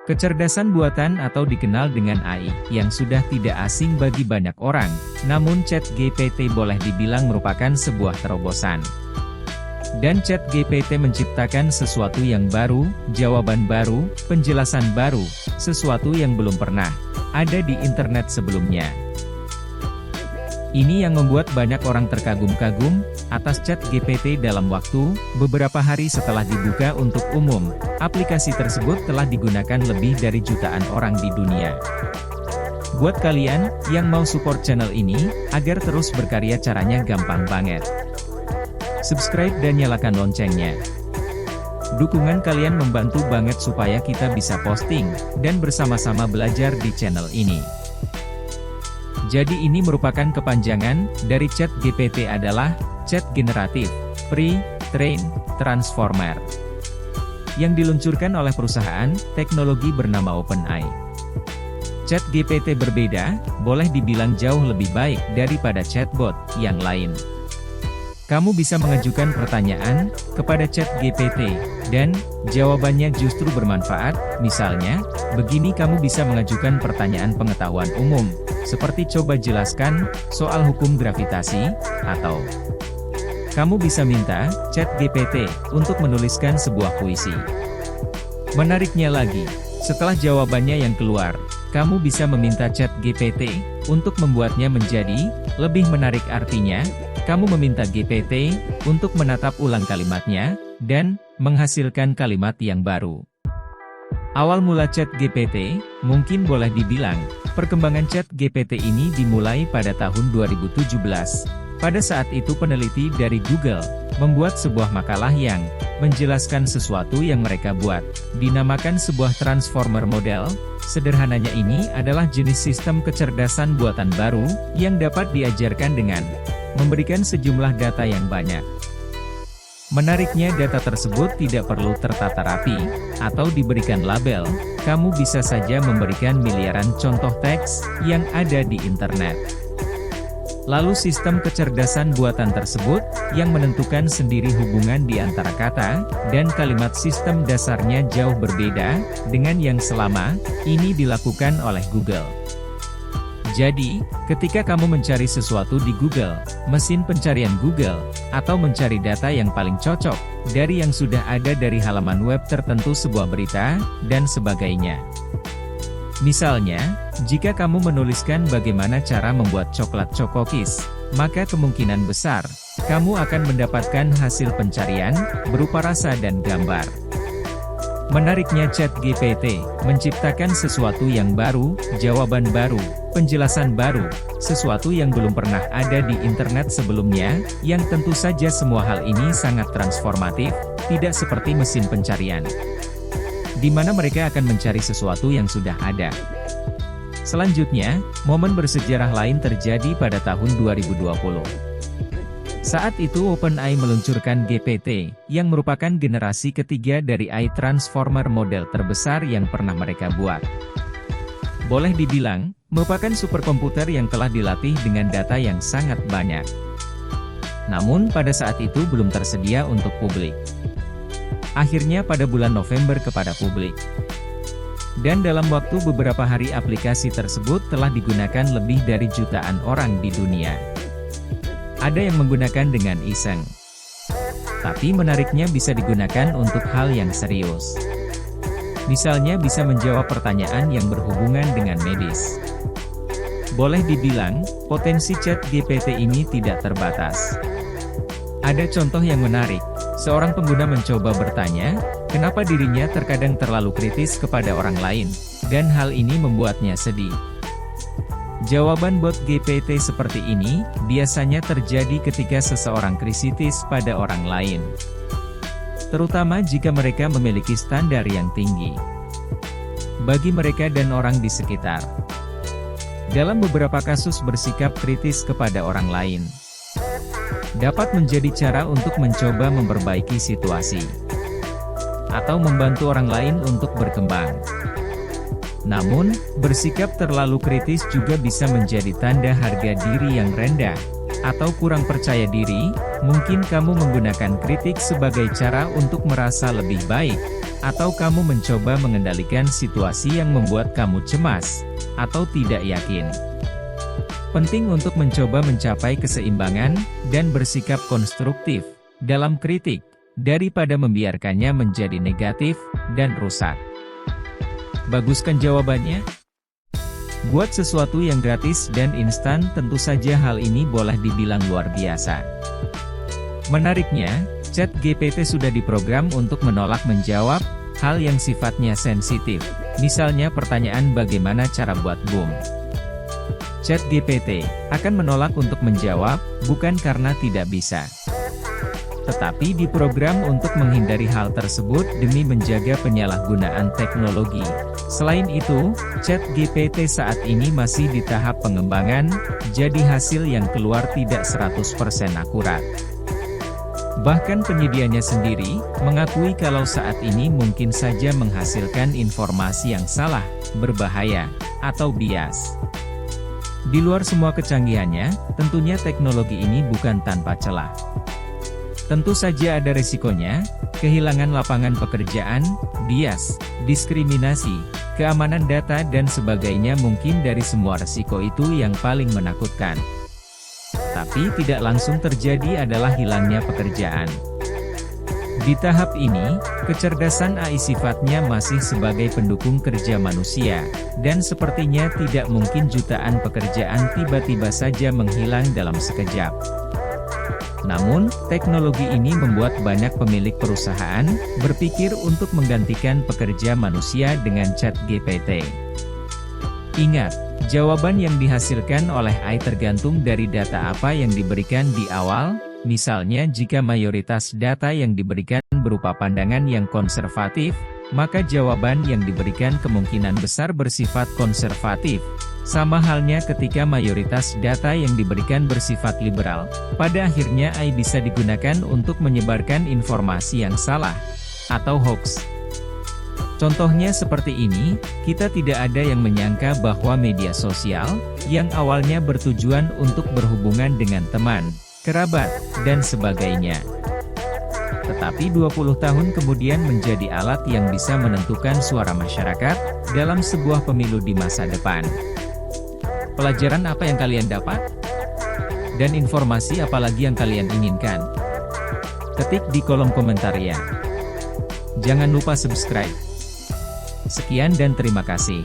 Kecerdasan buatan atau dikenal dengan AI, yang sudah tidak asing bagi banyak orang, namun ChatGPT boleh dibilang merupakan sebuah terobosan. Dan ChatGPT menciptakan sesuatu yang baru, jawaban baru, penjelasan baru, sesuatu yang belum pernah ada di internet sebelumnya. Ini yang membuat banyak orang terkagum-kagum atas ChatGPT dalam waktu beberapa hari setelah dibuka untuk umum. Aplikasi tersebut telah digunakan lebih dari jutaan orang di dunia. Buat kalian yang mau support channel ini agar terus berkarya, caranya gampang banget. Subscribe dan nyalakan loncengnya. Dukungan kalian membantu banget supaya kita bisa posting dan bersama-sama belajar di channel ini. Jadi ini merupakan kepanjangan dari ChatGPT adalah Chat Generative Pre-trained Transformer, yang diluncurkan oleh perusahaan teknologi bernama OpenAI. ChatGPT berbeda, boleh dibilang jauh lebih baik daripada chatbot yang lain. Kamu bisa mengajukan pertanyaan kepada ChatGPT, dan jawabannya justru bermanfaat. Misalnya, begini, kamu bisa mengajukan pertanyaan pengetahuan umum, seperti coba jelaskan soal hukum gravitasi, atau kamu bisa minta ChatGPT untuk menuliskan sebuah puisi. Menariknya lagi, setelah jawabannya yang keluar, kamu bisa meminta ChatGPT untuk membuatnya menjadi lebih menarik. Artinya, kamu meminta GPT untuk menatap ulang kalimatnya, dan menghasilkan kalimat yang baru. Awal mula ChatGPT, mungkin boleh dibilang, perkembangan ChatGPT ini dimulai pada tahun 2017. Pada saat itu peneliti dari Google, membuat sebuah makalah yang menjelaskan sesuatu yang mereka buat, dinamakan sebuah transformer model. Sederhananya ini adalah jenis sistem kecerdasan buatan baru, yang dapat diajarkan dengan memberikan sejumlah data yang banyak. Menariknya, data tersebut tidak perlu tertata rapi, atau diberikan label. Kamu bisa saja memberikan miliaran contoh teks yang ada di internet. Lalu sistem kecerdasan buatan tersebut, yang menentukan sendiri hubungan di antara kata dan kalimat. Sistem dasarnya jauh berbeda dengan yang selama ini dilakukan oleh Google. Jadi, ketika kamu mencari sesuatu di Google, mesin pencarian Google, atau mencari data yang paling cocok dari yang sudah ada dari halaman web tertentu, sebuah berita, dan sebagainya. Misalnya, jika kamu menuliskan bagaimana cara membuat coklat cokokis, maka kemungkinan besar kamu akan mendapatkan hasil pencarian berupa rasa dan gambar. Menariknya, ChatGPT menciptakan sesuatu yang baru, jawaban baru, penjelasan baru, sesuatu yang belum pernah ada di internet sebelumnya, yang tentu saja semua hal ini sangat transformatif, tidak seperti mesin pencarian, di mana mereka akan mencari sesuatu yang sudah ada. Selanjutnya, momen bersejarah lain terjadi pada tahun 2020. Saat itu OpenAI meluncurkan GPT, yang merupakan generasi ketiga dari AI Transformer model terbesar yang pernah mereka buat. Boleh dibilang, merupakan superkomputer yang telah dilatih dengan data yang sangat banyak. Namun pada saat itu belum tersedia untuk publik. Akhirnya pada bulan November kepada publik. Dan dalam waktu beberapa hari aplikasi tersebut telah digunakan lebih dari jutaan orang di dunia. Ada yang menggunakan dengan iseng. Tapi menariknya bisa digunakan untuk hal yang serius. Misalnya bisa menjawab pertanyaan yang berhubungan dengan medis. Boleh dibilang, potensi ChatGPT ini tidak terbatas. Ada contoh yang menarik. Seorang pengguna mencoba bertanya, kenapa dirinya terkadang terlalu kritis kepada orang lain, dan hal ini membuatnya sedih. Jawaban bot GPT seperti ini, biasanya terjadi ketika seseorang kritis pada orang lain. Terutama jika mereka memiliki standar yang tinggi bagi mereka dan orang di sekitar. Dalam beberapa kasus bersikap kritis kepada orang lain dapat menjadi cara untuk mencoba memperbaiki situasi, atau membantu orang lain untuk berkembang. Namun, bersikap terlalu kritis juga bisa menjadi tanda harga diri yang rendah, atau kurang percaya diri. Mungkin kamu menggunakan kritik sebagai cara untuk merasa lebih baik, Atau kamu mencoba mengendalikan situasi yang membuat kamu cemas, atau tidak yakin? Penting untuk mencoba mencapai keseimbangan, dan bersikap konstruktif dalam kritik, daripada membiarkannya menjadi negatif, dan rusak. Baguskan jawabannya? Buat sesuatu yang gratis dan instan, tentu saja hal ini boleh dibilang luar biasa. Menariknya, ChatGPT sudah diprogram untuk menolak menjawab hal yang sifatnya sensitif. Misalnya pertanyaan bagaimana cara buat bom. ChatGPT akan menolak untuk menjawab, bukan karena tidak bisa, tetapi diprogram untuk menghindari hal tersebut demi menjaga penyalahgunaan teknologi. Selain itu, ChatGPT saat ini masih di tahap pengembangan, jadi hasil yang keluar tidak 100% akurat. Bahkan penyedianya sendiri mengakui kalau saat ini mungkin saja menghasilkan informasi yang salah, berbahaya, atau bias. Di luar semua kecanggihannya, tentunya teknologi ini bukan tanpa celah. Tentu saja ada resikonya, kehilangan lapangan pekerjaan, bias, diskriminasi, keamanan data dan sebagainya. Mungkin dari semua resiko itu yang paling menakutkan, tapi tidak langsung terjadi adalah hilangnya pekerjaan. Di tahap ini, kecerdasan AI sifatnya masih sebagai pendukung kerja manusia, dan sepertinya tidak mungkin jutaan pekerjaan tiba-tiba saja menghilang dalam sekejap. Namun, teknologi ini membuat banyak pemilik perusahaan berpikir untuk menggantikan pekerja manusia dengan ChatGPT. Ingat, jawaban yang dihasilkan oleh AI tergantung dari data apa yang diberikan di awal. Misalnya jika mayoritas data yang diberikan berupa pandangan yang konservatif, maka jawaban yang diberikan kemungkinan besar bersifat konservatif. Sama halnya ketika mayoritas data yang diberikan bersifat liberal, pada akhirnya AI bisa digunakan untuk menyebarkan informasi yang salah, atau hoax. Contohnya seperti ini, kita tidak ada yang menyangka bahwa media sosial, yang awalnya bertujuan untuk berhubungan dengan teman, kerabat, dan sebagainya, tetapi 20 tahun kemudian menjadi alat yang bisa menentukan suara masyarakat dalam sebuah pemilu di masa depan. Pelajaran apa yang kalian dapat? Dan informasi apa lagi yang kalian inginkan? Ketik di kolom komentar ya. Jangan lupa subscribe. Sekian dan terima kasih.